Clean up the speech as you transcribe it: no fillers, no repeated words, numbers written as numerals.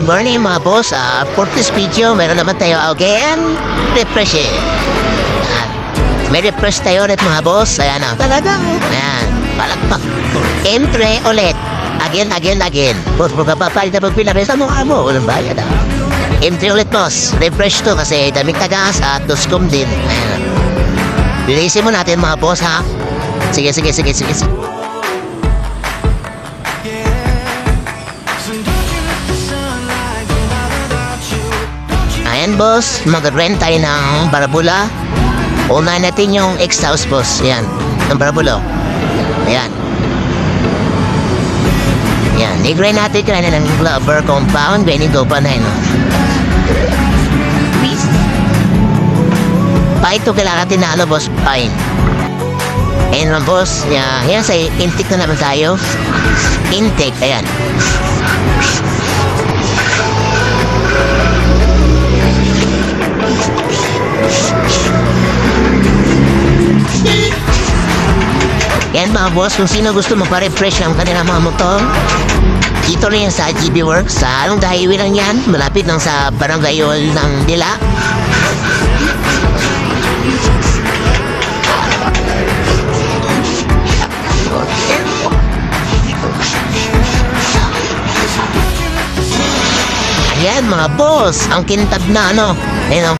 Morning mga boss, for this video, meron naman tayo again, refreshing. May refresh tayo ulit mga boss, ayan na. Talaga? Ayan, palakpak. Entry ulit. Again. Boss, magpapapalit na pagpinaresa mo ka mo, walang bayad Entry ulit boss, refresh to kasi daming tagas at doscom din. Ayan. Bilisin mo natin mga boss ha. Sige. Ayan boss, mag-rent tayo ng Barabula. Unahin natin yung ex-house boss. Ayan, ng Barabulo. Ayan. I-grind natin kanina ng Glover compound. Benigo pa na yun. Please. Pa ito kailangan natin na boss, fine. Ayan mga boss. Ayan sa intake na naman tayo. Intake, ayan. Yan mga boss, kung sino gusto magpa-refresh ng kanilang mga motor, dito na yan sa GB Works. Sa along highway lang yan, malapit lang sa Barangay Hall ng Dila. Ayan mga boss, ang kintab na ano. Ayan,